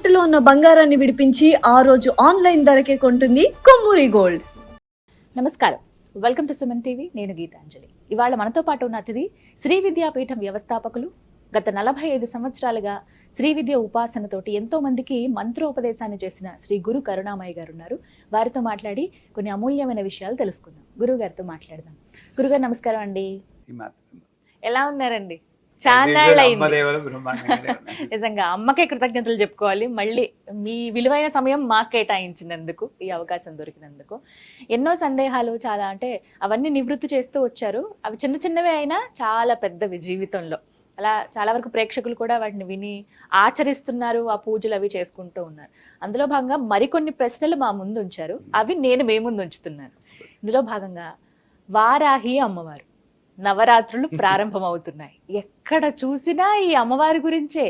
తాకట్టులో ఉన్న బంగారాన్ని విడిపించి ఆ రోజు ఆన్లైన్ ధరకే కొంటుంది కొమ్మూరి గోల్డ్. నమస్కారం, వెల్కమ్ టు సుమన్ టీవీ. నేను గీతాంజలి. ఇవాళ మనతో పాటు ఉన్న అతిథి శ్రీ విద్యాపీఠం వ్యవస్థాపకులు, గత 45 సంవత్సరాలుగా శ్రీ విద్య ఉపాసనతోటి ఎంతో మందికి మంత్రోపదేశాన్ని చేసిన శ్రీ గురు కరుణామయ్య గారు ఉన్నారు. వారితో మాట్లాడి కొన్ని అమూల్యమైన విషయాలు తెలుసుకుందాం. గురువు గారితో మాట్లాడదాం. గురుగారు నమస్కారం అండి. ఎలా ఉన్నారండి? చాలా నిజంగా అమ్మకే కృతజ్ఞతలు చెప్పుకోవాలి. మళ్ళీ మీ విలువైన సమయం మాకు కేటాయించినందుకు, ఈ అవకాశం దొరికినందుకు. ఎన్నో సందేహాలు చాలా అంటే అవన్నీ నివృత్తి చేస్తూ వచ్చారు. అవి చిన్న చిన్నవే అయినా చాలా పెద్దవి జీవితంలో. అలా చాలా వరకు ప్రేక్షకులు కూడా వాటిని విని ఆచరిస్తున్నారు, ఆ పూజలు అవి చేసుకుంటూ ఉన్నారు. అందులో భాగంగా మరికొన్ని ప్రశ్నలు మా ముందు ఉంచారు, అవి నేను మీ ముందు ఉంచుతున్నాను. ఇందులో భాగంగా వారాహి అమ్మవారు నవరాత్రులు ప్రారంభమవుతున్నాయి. ఎక్కడ చూసినా ఈ అమ్మవారి గురించే.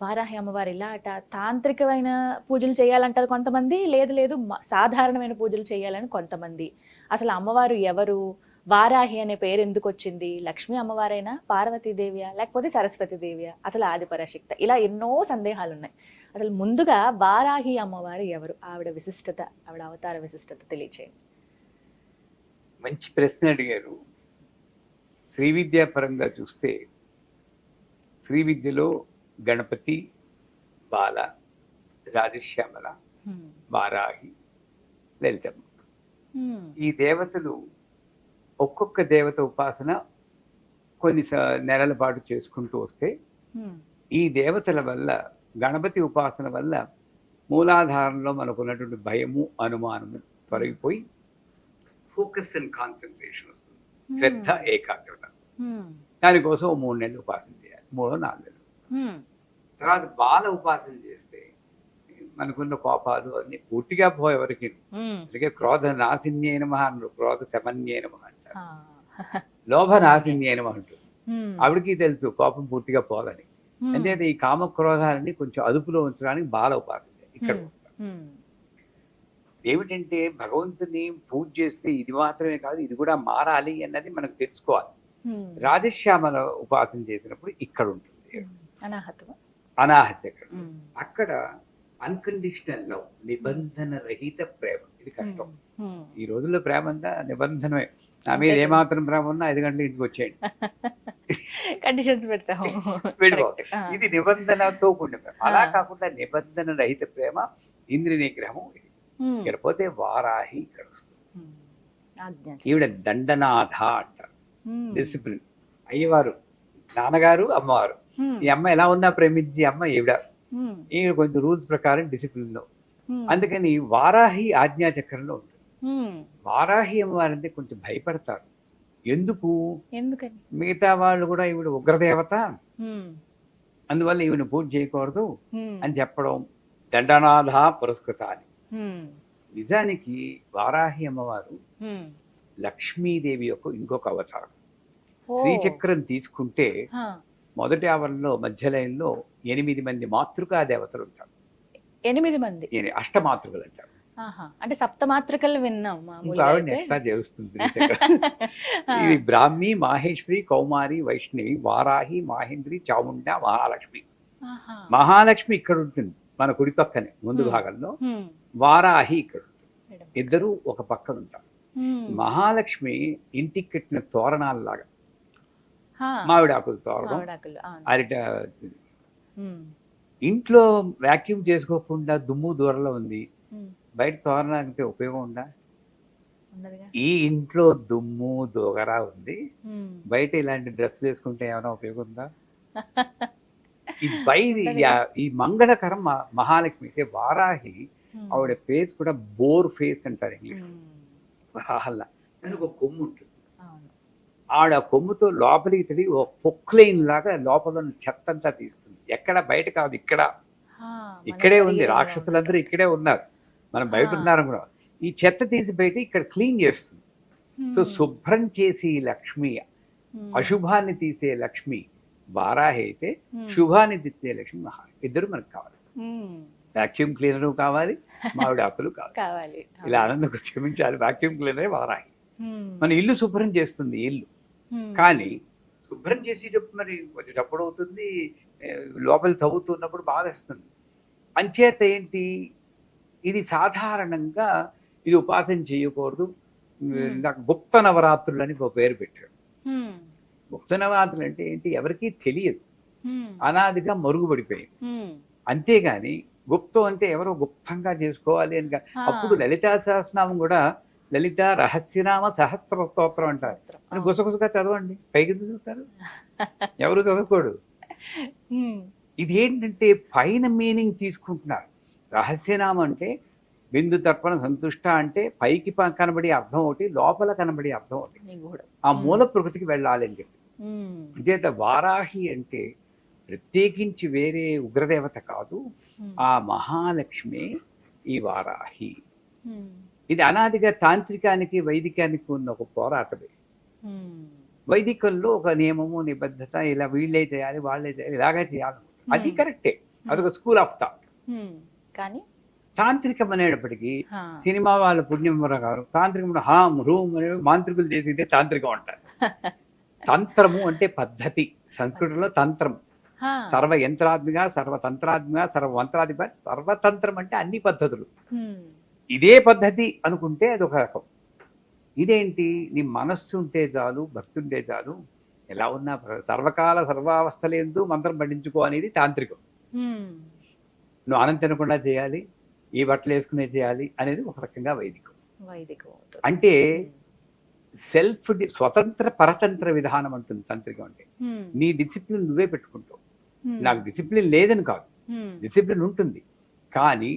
వారాహి అమ్మవారు ఇలా అట, తాంత్రికమైన పూజలు చేయాలంటారు కొంతమంది, లేదు సాధారణమైన పూజలు చేయాలని కొంతమంది. అసలు అమ్మవారు ఎవరు? వారాహి అనే పేరు ఎందుకు వచ్చింది? లక్ష్మీ అమ్మవారైనా, పార్వతీదేవియా, లేకపోతే సరస్వతీదేవియా, అసలు ఆదిపరాశక్తి? ఇలా ఎన్నో సందేహాలు ఉన్నాయి. అసలు ముందుగా వారాహి అమ్మవారు ఎవరు? ఆవిడ విశిష్టత, ఆవిడ అవతార విశిష్టత తెలియచేయండి. మంచి ప్రశ్న అడిగారు. శ్రీ విద్యా పరంగా చూస్తే శ్రీ విద్యలో గణపతి, బాల, రాజశ్యామల, వారాహి, లలితమ్మ, ఈ దేవతలు ఒక్కొక్క దేవత ఉపాసన కొన్ని నెలల పాటు చేసుకుంటూ వస్తే ఈ దేవతల వల్ల, గణపతి ఉపాసన వల్ల మూలాధారంలో మనకున్నటువంటి భయము, అనుమానము తొలగిపోయి ఫోకస్ అండ్ కాన్సన్ట్రేషన్ వస్తుంది, శ్రద్ధ, ఏకాగ్రత. దానికోసం 3 నెలలు ఉపాసన చేయాలి, 3-4 నెలలు. తర్వాత బాల ఉపాసన చేస్తే మనకున్న కోపాలు అన్ని పూర్తిగా పోయే వరకు. అందుకే క్రోధ నాశిన్యే నమః అన్నారు, క్రోధ శమన్యే నమః అంటారు, లోభ నాశిన్యే నమః అంటారు. ఆవిడికి తెలుసు కోపం పూర్తిగా పోదని. అంటే ఈ కామక్రోధాలని కొంచెం అదుపులో ఉంచడానికి బాల ఉపాసన ఇక్కడ ఏమిటంటే భగవంతుని పూజ చేస్తే ఇది మాత్రమే కాదు, ఇది కూడా మారాలి అన్నది మనకు తెలుసుకోవాలి. రాజశ్యామల ఉపాసన చేసినప్పుడు ఇక్కడ ఉంటుంది అనాహత. అక్కడ అన్కండిషనల్ లవ్, నిబంధన రహిత ప్రేమ. ఇది కష్టం ఈ రోజుల్లో. ప్రేమ అంతా నిబంధనమే. నా మీద ఏమాత్రం ప్రేమ ఉన్నా 5 గంటల ఇంటికి వచ్చేయండి, కండిషన్స్ పెడతాము, ఇది నిబంధనతో కూడిన ప్రేమ. అలా కాకుండా నిబంధన రహిత ప్రేమ, ఇంద్రియ నిగ్రహం. ఇకపోతే వారాహి ఇక్కడ వస్తుంది. ఈవిడ దండనాథ అంటారు, డిసిప్లిన్. అయ్యవారు నాన్నగారు, అమ్మవారు. ఈ అమ్మ ఎలా ఉందా ప్రేమించి అమ్మ ఈవిడ కొంచెం రూల్స్ ప్రకారం డిసిప్లిన్ లో. అందుకని వారాహి ఆజ్ఞాచక్రంలో ఉంటుంది. వారాహి అమ్మవారు అంటే కొంచెం భయపడతారు. ఎందుకు? మిగతా వాళ్ళు కూడా ఈవిడ ఉగ్రదేవత, అందువల్ల ఈవిడ పూజ చేయకూడదు అని చెప్పడం. దండనాథ పురస్కృత అని. నిజానికి వారాహి అమ్మవారు లక్ష్మీదేవి యొక్క ఇంకొక అవతారం. శ్రీచక్రం తీసుకుంటే మొదటి ఆవరణలో మధ్య లైన్లో 8 మంది మాతృకా దేవతలు ఉంటారు. 8 మంది అష్టమాతృకలు అంటారు. అంటే సప్తమాతృకలు విన్నాం. ఎట్లా చేస్తుంది? ఇది బ్రాహ్మి, మాహేశ్వరి, కౌమారి, వైష్ణవి, వారాహి, మాహేంద్రి, చాముండ, మహాలక్ష్మి. మహాలక్ష్మి ఇక్కడ ఉంటుంది మన కుడి పక్కనే ముందు భాగంలో, వారాహి ఇక్కడ ఉంటుంది. ఇద్దరు ఒక పక్కన ఉంటారు. మహాలక్ష్మి ఇంటికి కట్టిన తోరణాలలాగా, మామిడి ఆకులు తోరణం, అరిట. ఇంట్లో వ్యాక్యూమ్ చేసుకోకుండా దుమ్ము దూరంలో ఉంది, బయట తోరణానికి ఉపయోగం ఉందా? ఈ ఇంట్లో దుమ్ము దోగరా ఉంది, బయట ఇలాంటి డ్రెస్సులు వేసుకుంటే ఏమైనా ఉపయోగం ఉందా? ఈ మంగళకరం మహాలక్ష్మి అయితే. వారాహి ఆవిడ ఫేస్ కూడా బోర్ ఫేస్ అంటారు ఇంగ్లీష్. దానికి ఒక కొమ్ము ఉంటుంది. ఆవిడ కొమ్ముతో లోపలికి తిరిగి ఒక పొక్లైన్ లాగా లోపల చెత్త అంతా తీస్తుంది. ఎక్కడ బయట కాదు, ఇక్కడే ఉంది. రాక్షసులందరూ ఇక్కడే ఉన్నారు, మనం బయట ఉన్నారు కూడా. ఈ చెత్త తీసి బయట ఇక్కడ క్లీన్ చేస్తుంది. సో శుభ్రం చేసి లక్ష్మి, అశుభాన్ని తీసే లక్ష్మి వారాహి అయితే, శుభాన్ని తీసే లక్ష్మి మహాలక్ష్మి. ఇద్దరు మనకు కావాలి. వాక్యూమ్ క్లీనర్ కావాలి, మామిడి ఆకులు కావాలి. ఇలా ఆనందం క్షమించాలి. Vacuum cleaner Varahi. మన ఇల్లు శుభ్రం చేస్తుంది. ఇల్లు కానీ శుభ్రం చేసేటప్పుడు మరి కొంచెం తప్పుడు అవుతుంది, లోపల తవ్వుతున్నప్పుడు బాధేస్తుంది. అంచేత ఏంటి, ఇది సాధారణంగా ఇది ఉపాసన చేయకూడదు. నాకు గుప్త నవరాత్రులు అని ఒక పేరు పెట్టాడు. గుప్త నవరాత్రులు అంటే ఏంటి, ఎవరికీ తెలియదు, అనాదిగా మరుగుపడిపోయింది. అంతేగాని గుప్తం అంటే ఎవరో గుప్తంగా చేసుకోవాలి అని అప్పుడు లలితా సహస్రనామం కూడా లలిత రహస్యనామ సహస్ర స్తోత్రం అంటారు. అని గుసగుసగా చదవండి, పైకి చదువుతారు, ఎవరు చదువుకోడు. ఇది ఏంటంటే పైన మీనింగ్ తీసుకుంటున్నారు. రహస్యనామం అంటే బిందు తర్పణ సంతుష్ట అంటే పైకి కనబడి అర్థం ఒకటి, లోపల కనబడి అర్థం ఒకటి, ఆ మూల ప్రకృతికి వెళ్ళాలి అని చెప్పి. అంటే వారాహి అంటే ప్రత్యేకించి వేరే ఉగ్రదేవత కాదు, ఆ మహాలక్ష్మి ఈ వారాహి. ఇది అనాదిగా తాంత్రికానికి వైదికానికి ఉన్న ఒక పోరాటమే. వైదికంలో ఒక నియమము నిబద్ధత, ఇలా వీళ్ళే చేయాలి వాళ్ళే చేయాలి ఇలాగే చేయాలి, అది కరెక్టే, అదొక స్కూల్ ఆఫ్ థాట్. కానీ తాంత్రికం అనేటప్పటికీ సినిమా వాళ్ళ పుణ్యం గారు తాంత్రికం హాం రూమ్ అనే మాంత్రికులు చేసిందే తాంత్రికం అంటారు. తంత్రము అంటే పద్ధతి, సంస్కృతంలో తంత్రం సర్వ యంత్రాత్మిక, సర్వతంత్రాత్మిక, సర్వమంత్రాత్మిక, సర్వతంత్రం అంటే అన్ని పద్ధతులు. ఇదే పద్ధతి అనుకుంటే అదొక రకం. ఇదేంటి, నీ మనస్సు ఉంటే చాలు, భక్తి ఉంటే చాలు, ఎలా ఉన్నా సర్వకాల సర్వావస్థలందు మంత్రం పండించుకో అనేది తాంత్రికం. నువ్వు అన్నం తినకుండా చేయాలి, ఈ బట్టలు వేసుకునే చేయాలి అనేది ఒక రకంగా వైదికం. అంటే సెల్ఫ్ స్వతంత్ర పరతంత్ర విధానం అంటుంది తాంత్రికం. అంటే నీ డిసిప్లిన్ నువ్వే పెట్టుకుంటావు. నాకు డిసిప్లిన్ లేదని కాదు, డిసిప్లిన్ ఉంటుంది, కానీ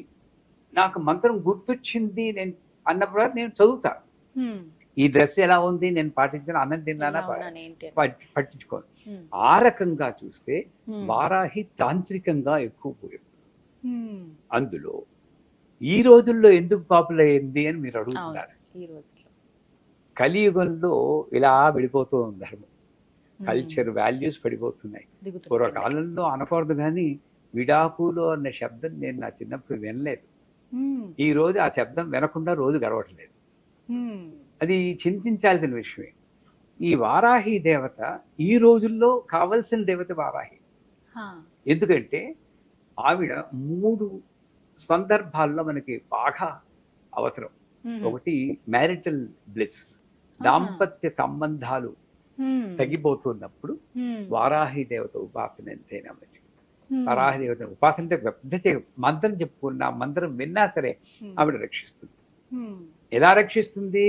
నాకు మంత్రం గుర్తొచ్చింది నేను అన్నప్పుడు నేను చదువుతా. ఈ డ్రెస్ ఎలా ఉంది నేను పాటించాను, అన్నం తిన్నానా పట్టించుకోను. ఆ రకంగా చూస్తే వారాహి తాంత్రికంగా ఎక్కువ పోయింది. అందులో ఈ రోజుల్లో ఎందుకు పాపులర్ అయింది అని మీరు అడుగుతున్నారు. కలియుగంలో ఇలా వెళ్ళిపోతూ ఉంది ధర్మం, కల్చర్ వాల్యూస్ పడిపోతున్నాయి. పూర్వకాలంలో అనకూడదు కానీ విడాకులు అన్న శబ్దం నేను నా చిన్నప్పుడు వినలేదు. ఈ రోజు ఆ శబ్దం వినకుండా రోజు గడవట్లేదు. అది చింతించాల్సిన విషయమే. ఈ వారాహి దేవత ఈ రోజుల్లో కావలసిన దేవత వారాహి. ఎందుకంటే ఆవిడ 3 సందర్భాల్లో మనకి బాగా అవసరం. ఒకటి మ్యారిటల్ బ్లిస్, దాంపత్య సంబంధాలు తగ్గిపోతున్నప్పుడు వారాహి దేవత ఉపాసన ఎంతైనా మంచిది. వారాహి దేవత ఉపాసన అంటే పెద్ద మంత్రం చెప్పుకున్నా, మంత్రం విన్నా సరే ఆవిడ రక్షిస్తుంది. ఎలా రక్షిస్తుంది?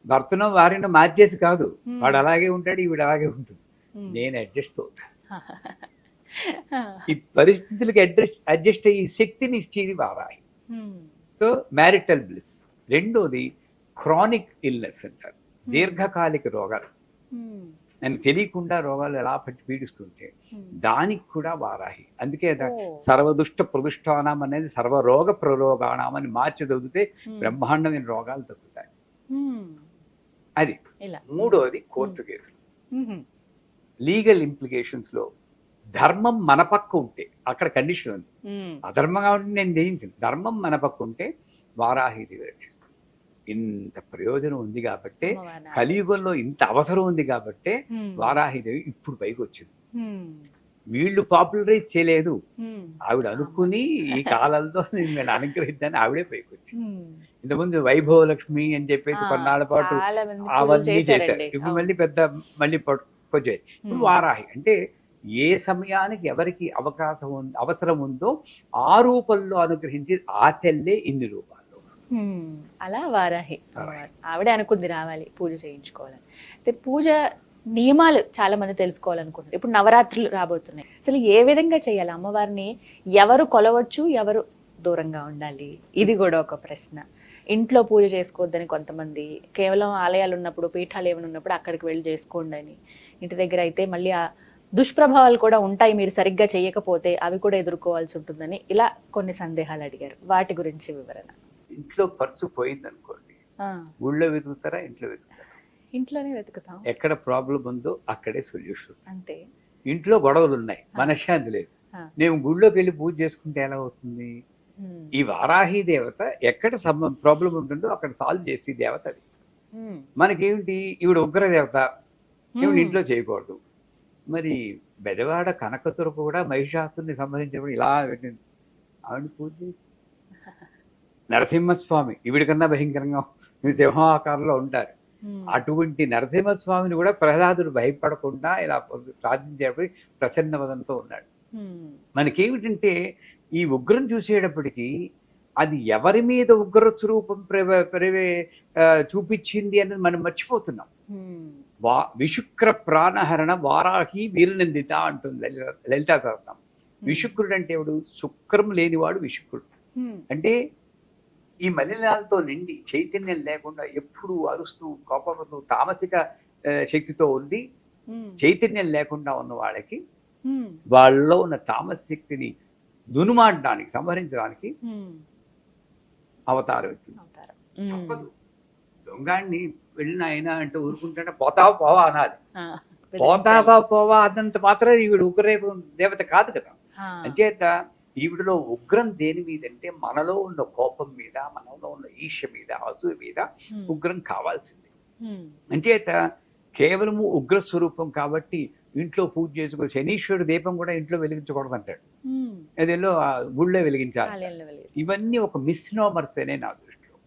భర్తను వారిని మార్చేసి కాదు, వాడు అలాగే ఉంటాడు, ఈవిడ అలాగే ఉంటుంది, నేను అడ్జస్ట్ అవుతాను. ఈ పరిస్థితులకి అడ్జస్ట్ అయ్యి శక్తిని ఇచ్చేది వారాహి. So marital bliss. రెండోది క్రానిక్ ఇల్నెస్ అంటారు, దీర్ఘకాలిక రోగాలు, అని తెలియకుండా రోగాలు ఎలా పట్టి పీడిస్తుంటే దానికి కూడా వారాహి. అందుకే సర్వదుష్ట ప్రదుష్టానం అనేది సర్వరోగ ప్రరోగాణం అని మార్చి చదివితే బ్రహ్మాండమైన రోగాలు తగ్గుతాయి. అది. మూడోది కోర్టు కేసులు, లీగల్ ఇంప్లికేషన్స్ లో ధర్మం మన పక్క ఉంటే, అక్కడ కండిషన్ ఉంది, అధర్మంగా ఉంటే నేను జయించింది, ధర్మం మన పక్క ఉంటే వారాహిది రక్షిస్తుంది. ఇంత ప్రయోజనం ఉంది కాబట్టి, కలియుగంలో ఇంత అవసరం ఉంది కాబట్టి వారాహిదేవి ఇప్పుడు పైకి వచ్చింది. వీళ్ళు పాపులరైజ్ చేయలేదు, ఆవిడ అనుకుని ఈ కాలంలో నేను అనుగ్రహిద్దాన్ని ఆవిడే పైకి వచ్చింది. ఇంతకుముందు వైభవ లక్ష్మి అని చెప్పేసి కొన్నాళ్ళ పాటు అవన్నీ చేశారు. ఇప్పుడు మళ్ళీ మళ్ళీ పట్టుకొచ్చాయి. ఇప్పుడు వారాహి అంటే ఏ సమయానికి ఎవరికి అవసరం ఉందో ఆ రూపంలో అనుగ్రహించి ఆ తెల్లే ఇన్ని రూపాలు. అలా వారాహి ఆవిడే అనుకుంది రావాలి పూజ చేయించుకోవాలని. అయితే పూజ నియమాలు చాలా మంది తెలుసుకోవాలనుకుంటున్నారు. ఇప్పుడు నవరాత్రులు రాబోతున్నాయి, అసలు ఏ విధంగా చేయాలి? అమ్మవారిని ఎవరు కొలవచ్చు, ఎవరు దూరంగా ఉండాలి? ఇది కూడా ఒక ప్రశ్న. ఇంట్లో పూజ చేసుకోవద్దని కొంతమంది, కేవలం ఆలయాలు ఉన్నప్పుడు, పీఠాలు ఏమైనా ఉన్నప్పుడు అక్కడికి వెళ్ళి చేసుకోండి అని. ఇంటి దగ్గర అయితే మళ్ళీ ఆ దుష్ప్రభావాలు కూడా ఉంటాయి, మీరు సరిగ్గా చేయకపోతే అవి కూడా ఎదుర్కోవాల్సి ఉంటుందని ఇలా కొన్ని సందేహాలు అడిగారు. వాటి గురించి వివరణ. ఇంట్లో పర్సు పోయింది అనుకోండి, ఊళ్ళో వెతుకుతారా, ఇంట్లో వెతుకుతారా? ఇంట్లోనే వెతుకుతాం. ఎక్కడ ప్రాబ్లం ఉందో అక్కడే సొల్యూషన్. అంతే. ఇంట్లో గొడవలు ఉన్నాయి, మనశ్శాంతి లేదు, నేను గుళ్ళోకి వెళ్ళి పూజ చేసుకుంటే ఎలా అవుతుంది? ఈ వారాహి దేవత ఎక్కడ ప్రాబ్లం ఉంటుందో అక్కడ సాల్వ్ చేసి దేవత అది. మనకేమిటి, ఈవిడ ఉగ్ర దేవత, ఈవిడ ఇంట్లో చేయకూడదు. మరి బెదవాడ కనకతురకు కూడా మహిషాసుని సంబంధించినప్పుడు ఇలా పెట్టింది. ఆవిడ పూజ చేసి నరసింహస్వామి ఈవిడికన్నా భయంకరంగా సింహం ఆకారంలో ఉంటారు. అటువంటి నరసింహస్వామిని కూడా ప్రహ్లాదుడు భయపడకుండా ఇలా ప్రార్థించేటప్పుడు ప్రసన్న వదంతో ఉన్నాడు. మనకేమిటంటే ఈ ఉగ్రం చూసేటప్పటికీ అది ఎవరి మీద ఉగ్ర స్వరూపం చూపించింది అన్నది మనం మర్చిపోతున్నాం. విశుక్ర ప్రాణహరణ వారాహి వీరనందిత అంటుంది లలితా సహస్రం. విశుక్రుడు అంటే ఎవడు? శుక్రం లేనివాడు విశుక్రుడు. అంటే ఈ మలినాలతో నిండి చైతన్యం లేకుండా ఎప్పుడు అరుస్తూ కోపడుతూ తామసిక శక్తితో ఉండి చైతన్యం లేకుండా ఉన్న వాళ్ళకి వాళ్ళలో ఉన్న తామస శక్తిని దునుమాడడానికి సంహరించడానికి అవతారం వచ్చింది. తప్పదు. దొంగాడిని వెళ్ళిన అయినా అంటే ఊరుకుంటే పోతావా పోవా అనాలి. పోతావా పోవా అన్నంత మాత్రం ఈవిడ ఉగ్రరేపు దేవత కాదు కదా. అంచేత ఈవిడలో ఉగ్రం దేని మీద అంటే మనలో ఉన్న కోపం మీద, మనలో ఉన్న ఈర్ష్య మీద, అసూయ మీద ఉగ్రం కావాల్సింది. అంచేత కేవలము ఉగ్ర స్వరూపం కాబట్టి ఇంట్లో పూజ చేసుకో. శనీశ్వరుడు దీపం కూడా ఇంట్లో వెలిగించకూడదు అంటాడు, అదేలో గుళ్ళో వెలిగించాలి. ఇవన్నీ ఒక మిస్నోమర్స్ అనే నా దృష్టిలో.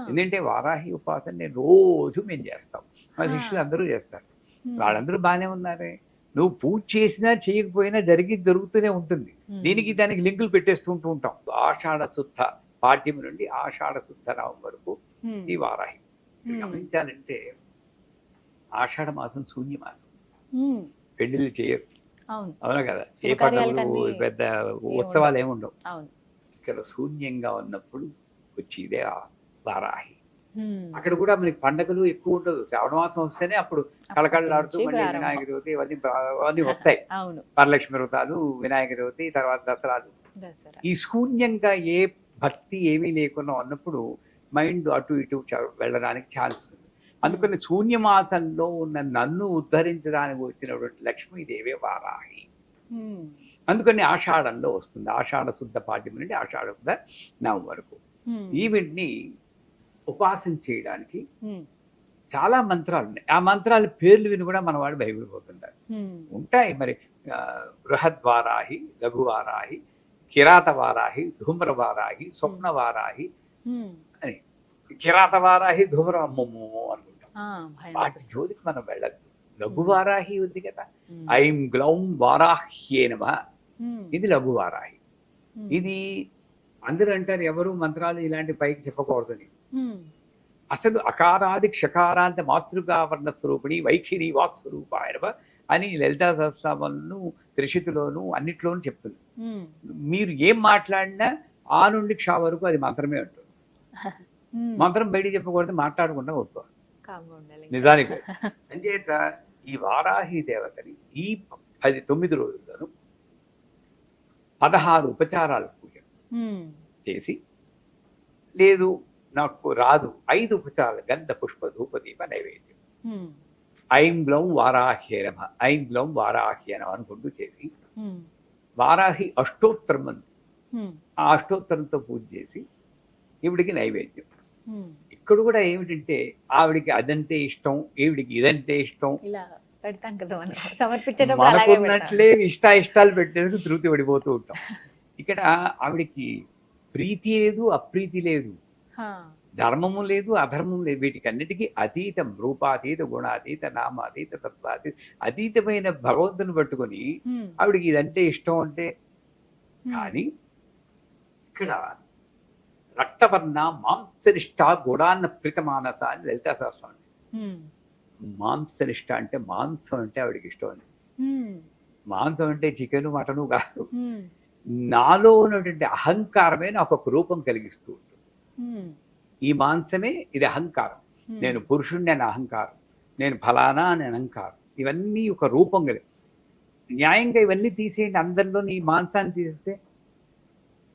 ఎందుకంటే వారాహి ఉపాసన నేను రోజు మేము చేస్తాం, మా శిష్యులు అందరూ చేస్తారు. వాళ్ళందరూ బాగానే ఉన్నారే. నువ్వు పూజ చేసినా చేయకపోయినా జరుగుతూనే ఉంటుంది. దీనికి దానికి లింకులు పెట్టేస్తూ ఉంటాం. ఆషాఢ శుద్ధ పాఠ్యం నుండి ఆషాఢ శుద్ధ రావం వరకు ఈ వారాహి గమనించాలంటే ఆషాఢ మాసం శూన్య మాసం, పెళ్లిళ్ళు చేయరు. అవునా కదా? ఏ పండుగలు పెద్ద ఉత్సవాలు ఏముండవు. ఇక్కడ శూన్యంగా ఉన్నప్పుడు వచ్చి ఇదే వారాహి. అక్కడ కూడా మనకి పండుగలు ఎక్కువ ఉండదు. శ్రావణ మాసం వస్తేనే అప్పుడు కళకళలాడుతూ మళ్ళీ వినాయక చవితి ఇవన్నీ వస్తాయి. వరలక్ష్మి వ్రతాలు, వినాయక చవితి, తర్వాత దసరాలు. ఈ శూన్యంగా ఏ భక్తి ఏమీ లేకుండా ఉన్నప్పుడు మైండ్ అటు ఇటు వెళ్ళడానికి ఛాన్స్ ఉంది. అందుకని శూన్యమాసంలో ఉన్న నన్ను ఉద్ధరించడానికి వచ్చినటువంటి లక్ష్మీదేవి వారాహి. అందుకని ఆషాఢంలో వస్తుంది. ఆషాఢ శుద్ధ పాఠ్యం నుండి ఆషాఢ శుద్ధ నవం వరకు ఈవిడ్ని ఉపాసన చేయడానికి చాలా మంత్రాలు ఉన్నాయి. ఆ మంత్రాల పేర్లు విని కూడా మన వాడు భయపడిపోతుంటారు. ఉంటాయి మరి. బృహద్వారాహి, లఘువారాహి, కిరాత వారాహి, ధూమ్ర వారాహి, స్వప్న వారాహి అని. కిరాత వారాహి ధూమ్ర అమ్మమ్మో అనుకుంటాం. వాటి జోలికి మనం వెళ్ళద్దు. లఘువారాహి ఉంది కదా, ఐం గ్లౌం వారాహ్యే నమః, ఇది లఘువారాహి. ఇది అందరూ అంటారు ఎవరు మంత్రాలు ఇలాంటి పైకి చెప్పకూడదని. అసలు అకారాది క్షకారాంత మాతృకావర్ణ స్వరూపిణి వైఖిరి వాక్ స్వరూపాయ అని లలితా సహస్రనామంలోను త్రిశతిలోను అన్నిట్లోనూ చెప్తుంది. మీరు ఏం మాట్లాడినా ఆ నుండి క్ష వరకు అది మంత్రమే ఉంటుంది. మంత్రం బయట చెప్పకూడదు, మాట్లాడకుండా ఊరుకోవాలి నిజానికి. అంచేత ఈ వారాహి దేవతని ఈ 9 రోజుల్లోనూ 16 ఉపచారాలు పూజ చేసి, లేదు నాకు రాదు 5 ఉపచారాలు గంధ పుష్ప ధూప దీప నైవేద్యం, ఐం గ్లౌం వారాహ్యే నమః, ఐం గ్లౌం వారాహ్యే నమః అనుకుంటూ చేసి వారాహి అష్టోత్తరం ఉంది, ఆ అష్టోత్తరంతో పూజ చేసి ఈవిడికి నైవేద్యం. ఇక్కడ కూడా ఏమిటంటే ఆవిడికి అదంటే ఇష్టం, ఈవిడికి ఇదంటే ఇష్టం, మనకున్నట్లే ఇష్టాలు పెట్టేందుకు తృప్తి పడిపోతూ ఉంటాం. ఇక్కడ ఆవిడికి ప్రీతి లేదు, అప్రీతి లేదు, ధర్మము లేదు, అధర్మం లేదు, వీటికి అన్నిటికీ అతీతం, రూపాతీత, గుణాతీత, నామాతీత, తత్వాతీత, అతీతమైన భగవంతుని పట్టుకొని ఆవిడికి ఇదంటే ఇష్టం అంటే. కానీ ఇక్కడ రక్తవర్ణ మాంసనిష్ట గుణాన్న ప్రీతమానస అని లలితా సహస్రం. మాంసనిష్ట అంటే మాంసం అంటే ఆవిడికి ఇష్టం అండి. మాంసం అంటే చికెన్ మటను కాదు, నాలో ఉన్నటువంటి అహంకారమే నాకు ఒక రూపం కలిగిస్తూ ఉంటుంది. ఈ మాంసమే ఇది అహంకారం. నేను పురుషుణ్ణి అని అహంకారం, నేను ఫలానా అని అహంకారం, ఇవన్నీ ఒక రూపం కలిగి. న్యాయంగా ఇవన్నీ తీసేయండి, అందరిలో ఈ మాంసాన్ని తీసేస్తే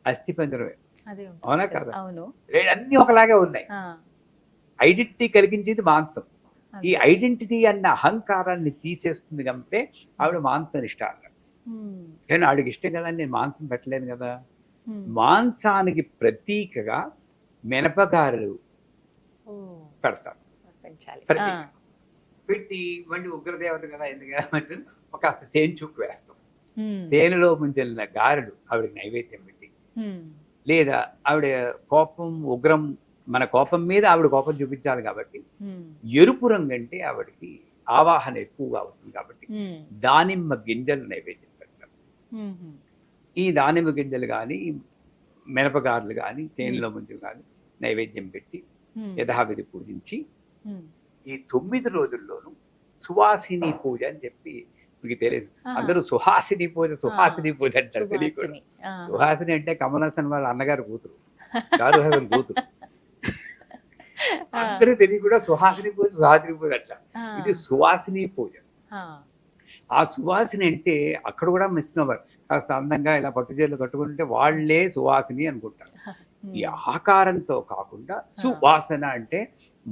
అస్థి పంజరమే. అవునా కదా? అన్ని ఒకలాగే ఉన్నాయి. ఐడెంటిటీ కలిగించేది మాంసం. ఈ ఐడెంటిటీ అన్న అహంకారాన్ని తీసేస్తుంది కాబట్టి ఆవిడ మాంసం ఇష్టాలు. కానీ ఆవిడకి ఇష్టం కదా, నేను మాంసం పెట్టలేను కదా. మాంసానికి ప్రతీకగా మినపగారెలు పెడతారు. పెట్టి మళ్ళీ ఉగ్రదేవత కదా, ఎందుకంటే ఒక తేనె చుక్కు వేస్తాం, తేనెలో ముంచెల్లిన గారెలు ఆవిడకి నైవేద్యం పెట్టి లేదా ఆవిడ కోపం ఉగ్రం, మన కోపం మీద ఆవిడ కోపం చూపించాలి కాబట్టి ఎరుపు రంగు అంటే ఆవిడకి ఆవాహన ఎక్కువగా అవుతుంది కాబట్టి దానిమ్మ గింజలు నైవేద్యం పెడతారు. ఈ దానిమ్మ గింజలు కానీ మినపగారులు కానీ తేనెలో ముందు కానీ నైవేద్యం పెట్టి యథావిధి పూజించి ఈ 9 రోజుల్లోనూ సువాసిని పూజ అని చెప్పి మీకు తెలియదు, అందరూ సుహాసిని పూజ అంటారు. తెలియకూడదు. సుహాసిని అంటే కమల్ హాసన్ వాళ్ళ అన్నగారు కూతురు, షారుఖ్ హాసన్ కూతురు. అందరూ తెలియకుండా సుహాసిని పూజ అట్లా. ఇది సువాసిని పూజ. ఆ సువాసిని అంటే అక్కడ కూడా మిస్నోవర్, కాస్త అందంగా ఇలా పట్టుచీరలు కట్టుకుంటే వాళ్లే సువాసిని అనుకుంటారు. ఈ ఆకారంతో కాకుండా సువాసన అంటే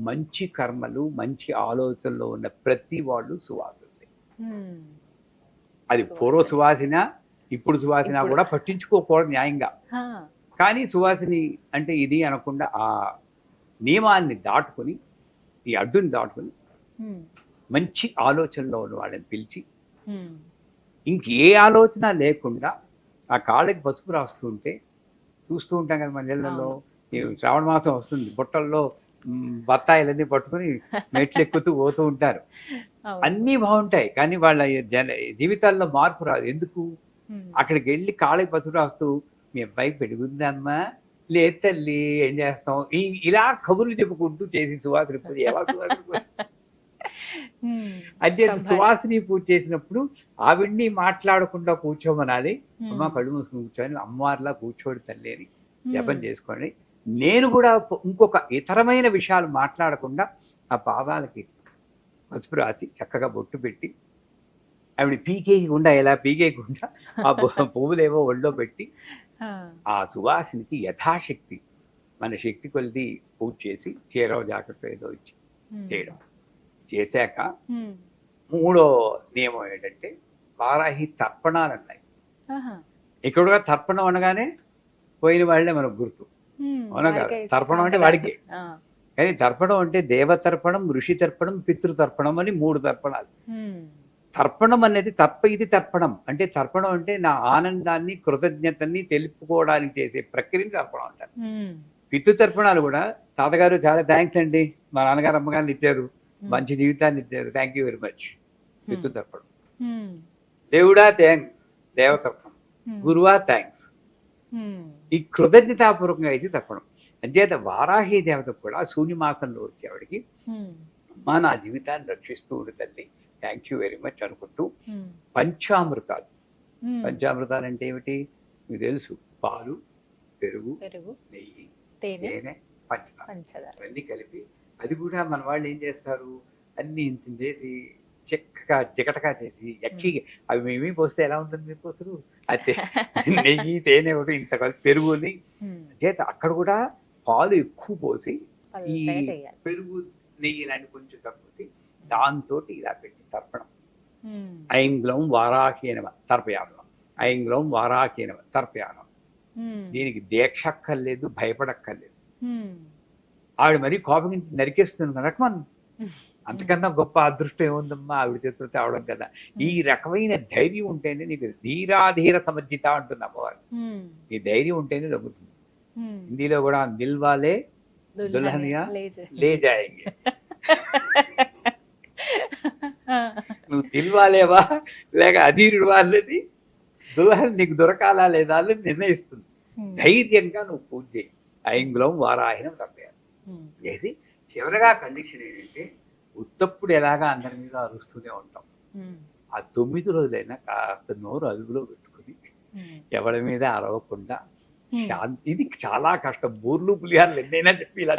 మంచి కర్మలు మంచి ఆలోచనలో ఉన్న ప్రతి వాళ్ళు సువాసనే. అది పూర్వ సువాసన ఇప్పుడు సువాసన కూడా పట్టించుకోకూడదు న్యాయంగా. కానీ సువాసిని అంటే ఇది అనకుండా ఆ నియమాన్ని దాటుకుని, ఈ అడ్డుని దాటుకుని మంచి ఆలోచనలో ఉన్న వాళ్ళని పిలిచి ఇంకే ఆలోచన లేకుండా ఆ కాళ్ళకి పసుపు రాస్తుంటే చూస్తూ ఉంటాం కదా మన ఇళ్లలో. ఈ శ్రావణ మాసం వస్తుంది, బుట్టల్లో బత్తాయిలన్నీ పట్టుకుని మెట్లు ఎక్కుతూ పోతూ ఉంటారు. అన్నీ బాగుంటాయి కానీ వాళ్ళ జీవితాల్లో మార్పు రాదు. ఎందుకు? అక్కడికి వెళ్ళి కాళ్ళకి పసుపు రాస్తూ మీ అబ్బాయి పెరుగుందమ్మా, లేదు తల్లి ఏం చేస్తాం, ఇలా కబుర్లు చెప్పుకుంటూ చేసి సువాసిని పూజ ఎలా సువాసిని పూజ అంటే సువాసిని పూజ చేసినప్పుడు ఆవిడ్ని మాట్లాడకుండా కూర్చోమనాలి. అమ్మ కళ్ళు మూసుకుని కూర్చొని అమ్మవారిలా కూర్చోడు తల్లి అని జపం చేసుకోండి. నేను కూడా ఇంకొక ఇతరమైన విషయాలు మాట్లాడకుండా ఆ పాదాలకి పసుపు రాసి చక్కగా బొట్టు పెట్టి ఆవిడ పీకేయకుండా ఎలా పీకేయకుండా ఆ పువ్వులేవో ఒళ్ళో పెట్టి ఆ సువాసినికి యథాశక్తి మన శక్తి కొలిది పూజ చేసి చీరో జాకెట్ ఏదో ఇచ్చి చేయడం. చేశాక మూడో నియమం ఏంటంటే వారాహి తర్పణాలు అన్నాయి. ఇక్కడ కూడా తర్పణం అనగానే పోయిన వాళ్ళే మనకు గుర్తు, అవునా కాదు? తర్పణం అంటే వాడికే. కానీ తర్పణం అంటే దేవతర్పణం, ఋషి తర్పణం, పితృతర్పణం అని 3 తర్పణాలు. తర్పణం అనేది ఇది తర్పణం అంటే, తర్పణం అంటే నా ఆనందాన్ని కృతజ్ఞతని తెలుపుకోవడానికి చేసే ప్రక్రియని తర్పణం అంటారు. పితృతర్పణాలు కూడా తాతగారు చాలా థ్యాంక్స్ అండి, మా నాన్నగారు అమ్మగారిని ఇచ్చారు, మంచి జీవితాన్ని ఇచ్చారు, థ్యాంక్ యూ వెరీ మచ్, పితృతర్పణం. దేవుడా థ్యాంక్స్, దేవతర్పణం. గురువా థ్యాంక్స్. ఈ కృతజ్ఞతాపూర్వకంగా ఇది తర్పణం. అంచేత వారాహి దేవత కూడా శూన్యమాసంలో వచ్చేవాడికి అమ్మా నా జీవితాన్ని రక్షిస్తూ ఉండు తల్లి, థ్యాంక్ యూ వెరీ మచ్ అనుకుంటూ పంచామృతాలు. పంచామృతాలు అంటే ఏమిటి మీకు తెలుసు, పాలు, పెరుగు, నెయ్యి, తేనె, పంచదార ఇవన్నీ కలిపి, అది కూడా మన వాళ్ళు ఏం చేస్తారు, అన్ని ఇంత చేసి చెక్కగా జిగటగా చేసి ఎక్కి అవి మేమీ పోస్తే ఎలా ఉంటుంది మీకు అసలు, అయితే నెయ్యి తేనె ఒకటి ఇంత కలిపి పెరుగుని చేత అక్కడ కూడా పాలు ఎక్కువ పోసి ఈ పెరుగు నెయ్యి లాంటి కొంచెం తక్కువ దాంతో ఇలా పెట్టి తర్పణం. ఐంగ్లం వారాహీనవ తర్పయానం, ఐంగ్లం వారాహీనవ తర్పయానం. దీనికి దీక్షక్కర్లేదు, భయపడక్కర్లేదు. ఆవిడ మరీ కోపగించి నరికేస్తుంది రకమన్, అంతకన్నా గొప్ప అదృష్టం ఏముందమ్మా ఆవిడ చేతితో తేవడం కదా. ఈ రకమైన ధైర్యం ఉంటేనే నీకు ధీరాధీర సమర్జిత అంటుంది అమ్మవారు. ఈ ధైర్యం ఉంటేనే దొరుకుతుంది. హిందీలో కూడా దిల్వాలే దుల్హనియా లే జాయేంగే. నువ్వు దిల్వాలేవా లేక అధీరుడు వాళ్ళది దుల్హన్ నీకు దొరకాలా లేదా అని నిర్ణయిస్తుంది. ధైర్యంగా నువ్వు పూజ చేయి. ఐంగులం వారాహినం తప్పేయాలి చేసి చివరగా కండిషన్ ఏంటంటే, ఉత్తప్పుడు ఎలాగా అందరి మీద అరుస్తూనే ఉంటాం, ఆ 9 రోజులైనా కాస్త నోరు అదుపులో పెట్టుకుని ఎవరి మీద అరవకుండా శాంతి. ఇది చాలా కష్టం, బూర్లు పులిహార్లు ఎన్నైనా చెప్పి ఇలా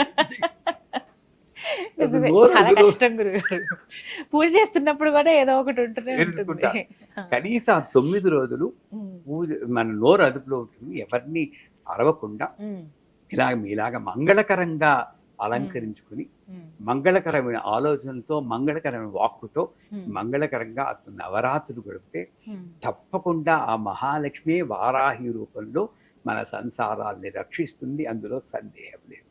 పూజ చేస్తున్నప్పుడు కూడా ఏదో ఒకటి ఉంటుంది. కనీసం 9 రోజులు పూజ మన నోరు అదుపులో ఉంటుంది, ఎవరిని అరవకుండా ఇలా మీలాగా మంగళకరంగా అలంకరించుకుని మంగళకరమైన ఆలోచనలతో మంగళకరమైన వాక్కుతో మంగళకరంగా నవరాత్రులు గడిపితే తప్పకుండా ఆ మహాలక్ష్మి వారాహి రూపంలో మన సంసారాల్ని రక్షిస్తుంది, అందులో సందేహం లేదు.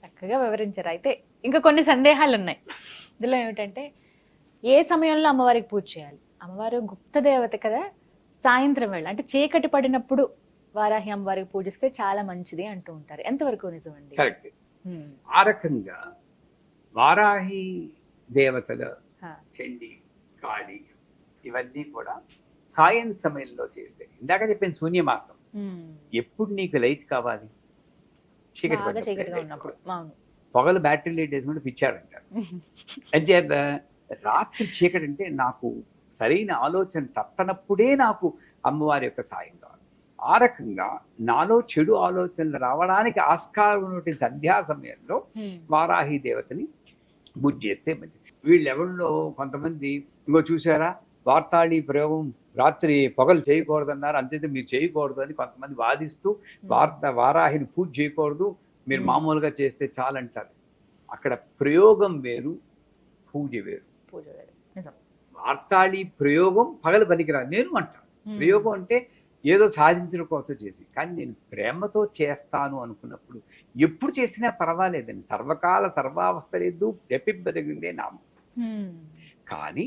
చక్కగా వివరించారు. అయితే ఇంకా కొన్ని సందేహాలు ఉన్నాయి. ఇందులో ఏమిటంటే, ఏ సమయంలో అమ్మవారికి పూజ చేయాలి? అమ్మవారు గుప్త దేవత కదా, సాయంత్రం వేళ అంటే చీకటి పడినప్పుడు వారాహి అమ్మవారికి పూజిస్తే చాలా మంచిది అంటూ ఉంటారు. ఎంతవరకు నిజమండి? కరెక్ట్. ఉమ్. ఆ రకంగా వారాహి దేవతల హా. చండి, కాళి ఇవన్నీ కూడా సాయం సమయంలో చేస్తే, ఇందాక చెప్పిన శూన్యమాసం ఉమ్. ఎప్పుడు నీకు లైట్ కావాలి? చీకటి బాగా పడ్డప్పుడే చీకటిగా light ఉన్నప్పుడు. కావాలి. అవును. పొగలు బ్యాటరీ లైట్ వేసుకుంటే పిచ్చాడంటారు. అంచేత రాత్రి చీకటి అంటే నాకు సరైన ఆలోచన తప్పనప్పుడే నాకు అమ్మవారి యొక్క సాయం కావాలి. ఆ రకంగా నాలో చెడు ఆలోచనలు రావడానికి ఆస్కారం ఉన్నటువంటి సంధ్యా సమయంలో ఉమ్. వారాహి దేవతని పూజ చేస్తే మంచిది. వీళ్ళెవరిలో కొంతమంది ఇంకో చూసారా, వార్తాళి ప్రయోగం రాత్రి పొగలు చేయకూడదన్నారు, అంతేతే మీరు చేయకూడదు అని కొంతమంది వాదిస్తూ వారాహిని పూజ చేయకూడదు, మీరు మామూలుగా చేస్తే చాలంటారు. అక్కడ ప్రయోగం వేరు, పూజ వేరు. పూజ వేరు. నిజం. వార్తాళి ప్రయోగం పగలు పనికిరాదు నేను అంటాను. ప్రయోగం అంటే ఏదో సాధించడం కోసం చేసి, కానీ నేను ప్రేమతో చేస్తాను అనుకున్నప్పుడు ఎప్పుడు చేసినా పర్వాలేదండి. సర్వకాల సర్వావస్థ లేదు, రెప్పిబ్బదగిందే నామం. ఉమ్. కానీ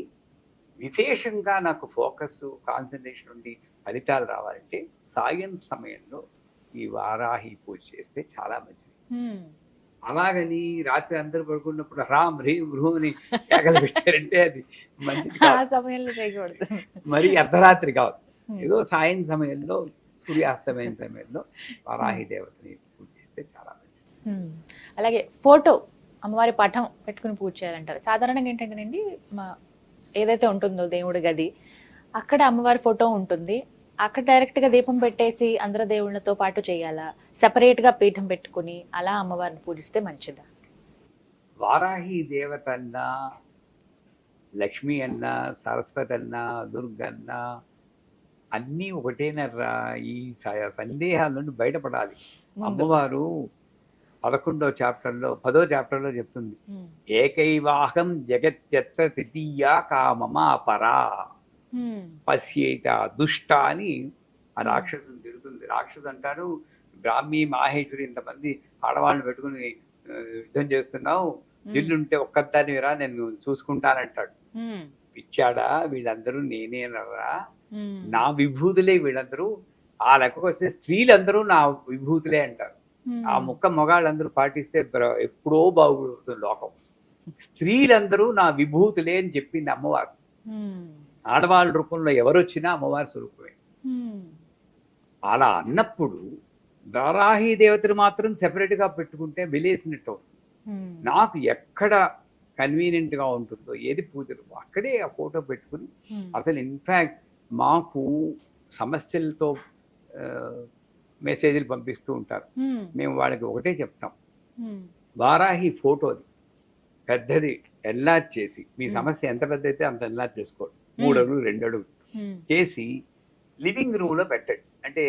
విశేషంగా నాకు ఫోకస్, కాన్సన్ట్రేషన్ ఉండి ఫలితాలు రావాలంటే సాయం సమయంలో ఈ వారాహి పూజ చేస్తే చాలా మంచిది. ఉమ్. అలాగని రాత్రి అందరూ పడుకున్నప్పుడు రామ్ హ్రీం హ్రూం అని కేకలు పెట్టారంటే అది మంచిది ఆ కాదు. సమయంలో చేయకూడదు. మరి అర్ధరాత్రి కాదు, ఉమ్. ఏదో సాయం సమయంలో, సూర్యాస్తమైన సమయంలో వారాహి దేవతని పూజ చేస్తే చాలా మంచిది. ఉమ్. అలాగే ఫోటో అమ్మవారి పటం పెట్టుకుని పూజ చేయాలంటారు. సాధారణంగా ఏంటంటేనండి, మా ఏదైతే ఉంటుందో దేవుడి గది, అక్కడ అమ్మవారి ఫోటో ఉంటుంది, అక్కడ డైరెక్ట్ గా దీపం పెట్టేసి అందరు దేవుళ్ళతో పాటు చేయాలా, సెపరేట్ గా పీఠం పెట్టుకుని అలా అమ్మవారిని పూజిస్తే మంచిదా? వారాహి దేవత అన్నా, లక్ష్మి అన్నా, సరస్వతి అన్నా, దుర్గన్న అన్నీ ఒకటేనర్రా. ఈ సందేహాల నుండి బయటపడాలి. ముందు. అమ్మవారు 11వ చాప్టర్లో 10వ చాప్టర్లో చెప్తుంది, ఉమ్. ఏకైవాహం జగత్యత్ర తృతీయా కామమా పరా ఉమ్. పశ్యేత దుష్ట అని ఆ రాక్షసుని తిరుగుతుంది. రాక్షసు అంటాడు, బ్రాహ్మీ మాహేశ్వరి ఇంతమంది ఆడవాళ్ళని పెట్టుకుని యుద్ధం చేస్తున్నావు, ఇల్లుంటే ఒక్కదాన్ని రా, నేను చూసుకుంటానంటాడు. ఉమ్. పిచ్చాడా, వీళ్ళందరూ నేనేనరా, ఉమ్. నా విభూతులే వీళ్ళందరూ. ఆ లెక్కకు వస్తే స్త్రీలందరూ నా విభూతులే అంటారు. ఉమ్. ఆ ముక్క మొగాళ్ళందరూ పాటిస్తే ఎప్పుడో బాగుపడుతుంది లోకం. స్త్రీలందరూ నా విభూతులే అని చెప్పింది అమ్మవారు. ఉమ్. ఆడవాళ్ళ రూపంలో ఎవరు వచ్చినా అమ్మవారి స్వరూపమే. ఉమ్. అలా అన్నప్పుడు వారాహి దేవతను మాత్రం సెపరేట్గా పెట్టుకుంటే వెలేసినట్టు అవుతుంది. ఉమ్. నాకు ఎక్కడ కన్వీనియంట్గా ఉంటుందో, ఏది పూజలు అక్కడే ఆ ఫోటో పెట్టుకుని, ఉమ్. అసలు ఇన్ఫ్యాక్ట్ మాకు సమస్యలతో మెసేజ్లు పంపిస్తూ ఉంటారు. ఉమ్. మేము వాళ్ళకి ఒకటే చెప్తాం, ఉమ్. వారాహి ఫోటోది పెద్దది ఎన్లార్జ్ చేసి, మీ సమస్య ఎంత పెద్ద అయితే అంత ఎన్లార్జ్ చేసుకోండి, 3 అడుగులు 2 అడుగులు ఉమ్. చేసి లివింగ్ రూమ్లో పెట్టండి. అంటే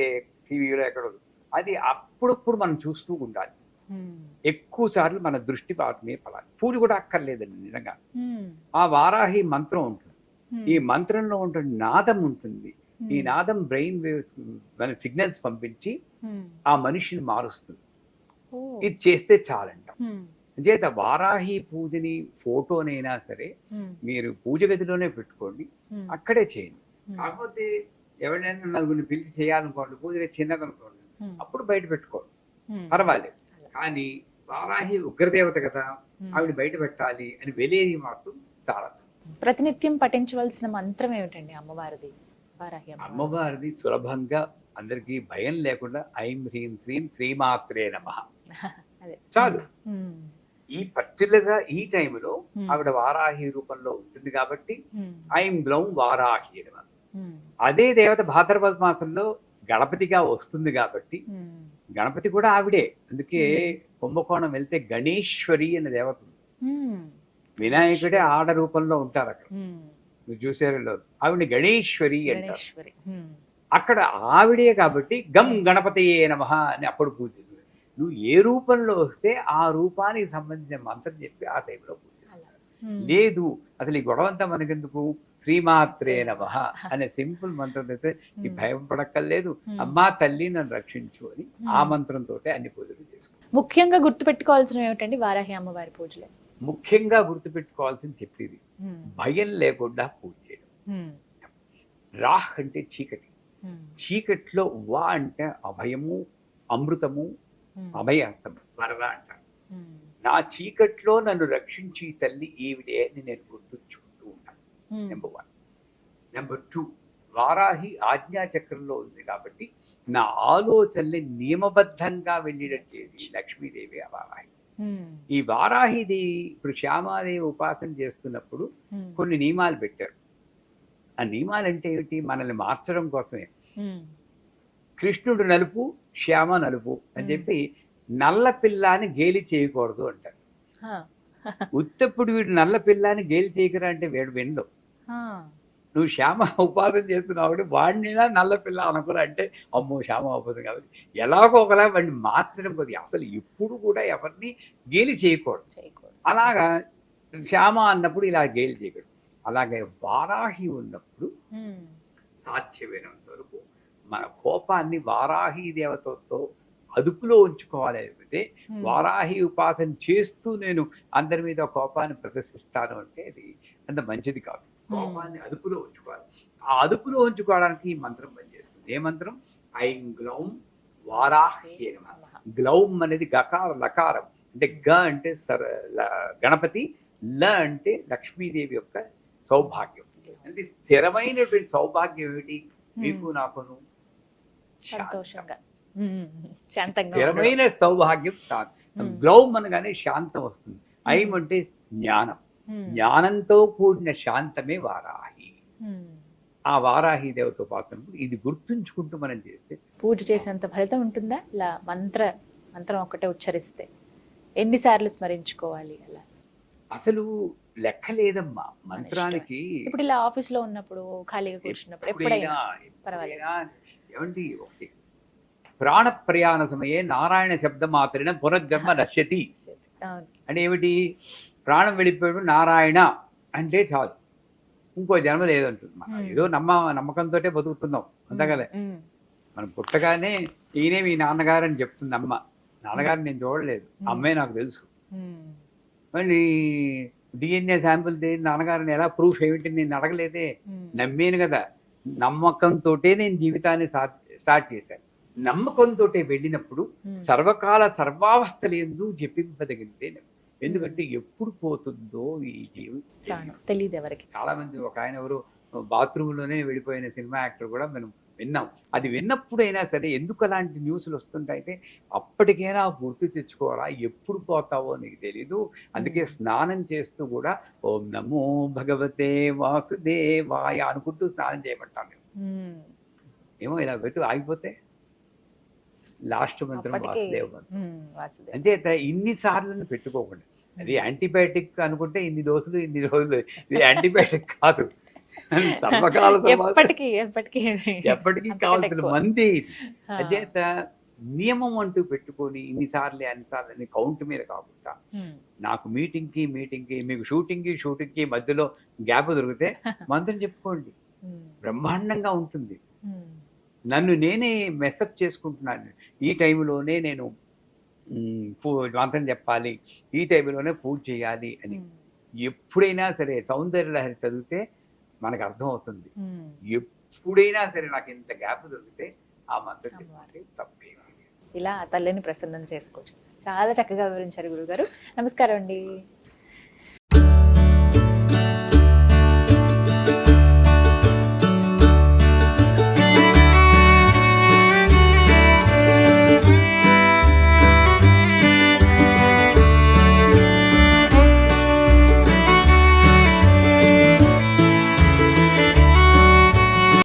టీవీలో ఎక్కడో అది అప్పుడప్పుడు మనం చూస్తూ ఉండాలి. ఉమ్. ఎక్కువ సార్లు మన దృష్టి వాటినే పడాలి. పూజ కూడా అక్కర్లేదండి నిజంగా. ఉమ్. ఆ వారాహి మంత్రం ఉంటుంది, ఉమ్. ఈ మంత్రంలో ఉంటుంది నాదం ఉంటుంది. ఈ ఉమ్. నాదం బ్రెయిన్ వేవ్స్ మన సిగ్నల్స్ పంపించి ఉమ్. ఆ మనిషిని మారుస్తుంది. ఓ. ఇది చేస్తే చాలంట. ఉమ్. చేత వారాహి పూజని ఫోటోనైనా సరే ఉమ్. మీరు పూజ గదిలోనే పెట్టుకోండి, ఉమ్. అక్కడే చేయండి. ఉమ్. కాకపోతే ఎవరైనా నలుగురిని పిలిచి చేయాలనుకోండి, పూజ గది చిన్నదనుకోండి, ఉమ్. అప్పుడు బయట పెట్టుకోండి, ఉమ్. పర్వాలేదు. కానీ వారాహి ఉగ్రదేవత కదా, ఉమ్. ఆవిడ బయట పెట్టాలి అని వెలేది మాత్రం చాలా తప్పు. ప్రతినిత్యం పఠించవలసిన మంత్రం ఏమిటండి అమ్మవారిది, వారాహి అమ్మవారిది సులభంగా అందరికీ భయం లేకుండా ఐం హ్రీం శ్రీం శ్రీమాత్రే నమః అదే చాలు. ఉమ్. ఈ పర్టికులర్గా ఈ టైంలో ఉమ్. ఆవిడ వారాహి రూపంలో ఉంటుంది కాబట్టి ఉమ్. ఐం గ్లౌం వారాహి నమః. ఉమ్. అదే దేవత భాద్రపద మాసంలో గణపతిగా వస్తుంది కాబట్టి ఉమ్. గణపతి కూడా ఆవిడే. అందుకే కుంభకోణం వెళ్తే గణేశ్వరి అనే దేవత ఉంది. ఉమ్. వినాయకుడే ఆడ రూపంలో ఉంటారు అక్కడ, ఉమ్. మీరు చూసారో ఆవిడ గణేశ్వరి అంటారు. గణేశ్వరి. ఉమ్. అక్కడ ఆవిడే కాబట్టి గం గణపతయే నమః అని అప్పుడు పూజ చేస్తుంది. నువ్వు ఏ రూపంలో వస్తే ఆ రూపానికి సంబంధించిన మంత్రం చెప్పి ఆ టైంలో పూజ చేస్తారు. ఉమ్. లేదు అసలు ఈ గొడవంతా మనకెందుకు, శ్రీమాత్రే నమః అనే సింపుల్ మంత్రం అయితే ఈ భయం పడక్కర్లేదు. అమ్మా తల్లి నన్ను రక్షించు అని ఆ మంత్రంతో అన్ని పూజలు చేసుకోవాలి. ముఖ్యంగా గుర్తుపెట్టుకోవాల్సినవి ఏమిటండి వారాహి అమ్మవారి పూజలే? ముఖ్యంగా గుర్తుపెట్టుకోవాల్సింది చెప్పేది, ఉమ్. భయం లేకుండా పూజ చేయడం. ఉమ్. రాహ్ అంటే చీకటి, చీకట్లో వా అంటే అభయము, అమృతము, అభయార్థం, వరద అంటారు. నా చీకట్లో నన్ను రక్షించి తల్లి ఈవిడే అని నేను గుర్తుంచుకుంటూ ఉంటాను. నెంబర్ 1. నెంబర్ 2, వారాహి ఆజ్ఞాచక్రంలో ఉంది కాబట్టి నా ఆలోచనల్ని నియమబద్ధంగా వెళ్ళేటట్టు చేసి లక్ష్మీదేవి ఆ వారాహి. ఈ వారాహిదేవి ఇప్పుడు శ్యామాదేవి ఉపాసన చేస్తున్నప్పుడు కొన్ని నియమాలు పెట్టారు. ఆ నియమాలు అంటే ఏమిటి? మనల్ని మార్చడం కోసమే. కృష్ణుడు నలుపు, శ్యామ నలుపు అని చెప్పి నల్ల పిల్లాని గేలి చేయకూడదు అంటారు. ఉత్తప్పుడు వీడు నల్ల పిల్లాని గేలి చేయకరా అంటే వీడు విండు. నువ్వు శ్యామ ఉపాసన చేస్తున్నావు వాడిని నల్ల పిల్ల అనుకురా అంటే అమ్మో శ్యామ ఉపాసన కాబట్టి ఎలాగో ఒకలా వాడిని మార్చడం కొద్దిగా. అసలు ఎప్పుడు కూడా ఎవరిని గేలి చేయకూడదు. అలాగా శ్యామ అన్నప్పుడు ఇలా గేలి చేయకూడదు. అలాగే వారాహి ఉన్నప్పుడు సాధ్యమైనంత వరకు మన కోపాన్ని వారాహి దేవతతో అదుపులో ఉంచుకోవాలి. అయితే వారాహి ఉపాసన చేస్తూ నేను అందరి మీద కోపాన్ని ప్రదర్శిస్తాను అంటే అది అంత మంచిది కాదు. కోపాన్ని అదుపులో ఉంచుకోవాలి. ఆ అదుపులో ఉంచుకోవడానికి ఈ మంత్రం పనిచేస్తుంది. ఏ మంత్రం? ఐం గ్లౌం వారాహ్యే నమః. గ్లౌం అనేది గకార లకారం అంటే గ అంటే గణపతి, ల అంటే లక్ష్మీదేవి యొక్క సౌభాగ్యం. అంటే స్థిరమైనటువంటి సౌభాగ్యం ఏమిటి? మీకు నాకును సంతోషంగా శాంతంగా స్థిరమైన సౌభాగ్యం. గ్లౌం అనగానే శాంతం వస్తుంది. ఐం అంటే జ్ఞానం, జ్ఞానంతో కూడిన శాంతమే వారాహి. ఆ వారాహి దేవత ఉపాసన ఇది గుర్తుంచుకుంటూ మనం చేస్తే పూజ చేసేంత ఫలితం ఉంటుందా? ఇలా మంత్రం ఒకటే ఉచ్చరిస్తే ఎన్నిసార్లు స్మరించుకోవాలి? అలా అసలు లెక్క లేదమ్మా మంత్రానికి. ఇప్పుడు ఇలా ఆఫీస్ లో ఉన్నప్పుడు, ఖాళీగా కూర్చున్నప్పుడు, ఎప్పుడైనా పర్వాలేదు. ఏమండి, ఒకటి ప్రాణ ప్రయాణ సమయే నారాయణ శబ్ద మాత్రన పునర్జన్మ నశ్యతి అంటే ఏమిటి? ప్రాణం వెళ్ళిపోయాడు నారాయణ అంటే చాలు, ఇంకో జన్మ లేదంటుంది. మనం ఏదో నమ్మకంతో బతుకుతున్నాం అంతే కదా. మనం పుట్టగానే ఈయనే మీ నాన్నగారు అని చెప్తుంది అమ్మ. నాన్నగారిని నేను చూడలేదు, అమ్మే నాకు తెలుసు. మళ్ళీ డిఎన్ఏ శాంపుల్ నాన్నగారిని ఎలా ప్రూఫ్ ఏమిటి నేను అడగలేదే, నమ్మేను కదా. నమ్మకంతో నేను జీవితాన్ని స్టార్ట్ చేశాను. నమ్మకంతో వెళ్ళినప్పుడు సర్వకాల సర్వావస్థలందు జపింపదగితే. ఎందుకంటే ఎప్పుడు పోతుందో ఈ జీవితం తెలియదు ఎవరికి. చాలా మంది, ఒక ఆయన ఎవరు బాత్రూంలోనే వెళ్ళిపోయిన సినిమా యాక్టర్ కూడా మనం విన్నాం. అది విన్నప్పుడైనా సరే ఎందుకు అలాంటి న్యూస్లు వస్తుంటాయంటే అప్పటికైనా గుర్తు తెచ్చుకోవాలా, ఎప్పుడు పోతావో నీకు తెలీదు. అందుకే స్నానం చేస్తూ కూడా ఓం నమో భగవతే వాసుదేవాయ అనుకుంటూ స్నానం చేయమంటాం మేము. ఏమో ఇలా పెట్టు ఆగిపోతే లాస్ట్ మంత్రం వాసుదేవ మంత్రం. అంటే ఇన్నిసార్లు పెట్టుకోకుండా. అది యాంటీబయాటిక్ అనుకుంటే ఇన్ని డోసులు ఇన్ని రోజులు, ఇది యాంటీబయాటిక్ కాదు. ఎప్పటికీ కావాల్సిన మంది. అదేత నియమం అంటూ పెట్టుకొని ఇన్నిసార్లు అన్నిసార్లు అని కౌంట్ మీద కాకుండా, నాకు మీటింగ్ కి మీకు షూటింగ్ కి మధ్యలో గ్యాప్ దొరికితే మంత్రం చెప్పుకోండి, బ్రహ్మాండంగా ఉంటుంది. నన్ను నేనే మెసప్ చేసుకుంటున్నాను. ఈ టైంలోనే నేను మంత్రం చెప్పాలి, ఈ టైంలోనే పూజ చేయాలి అని. ఎప్పుడైనా సరే సౌందర్య లహరి చదివితే మనకు అర్థం అవుతుంది. ఎప్పుడైనా సరే నాకు ఇంత గ్యాప్ దొరికితే ఆ మంత్రం చెప్పాలి, తప్పే. ఇలా తల్లిని ప్రసన్నం చేసుకోవచ్చు. చాలా చక్కగా వివరించారు గురుగారు. నమస్కారం అండి.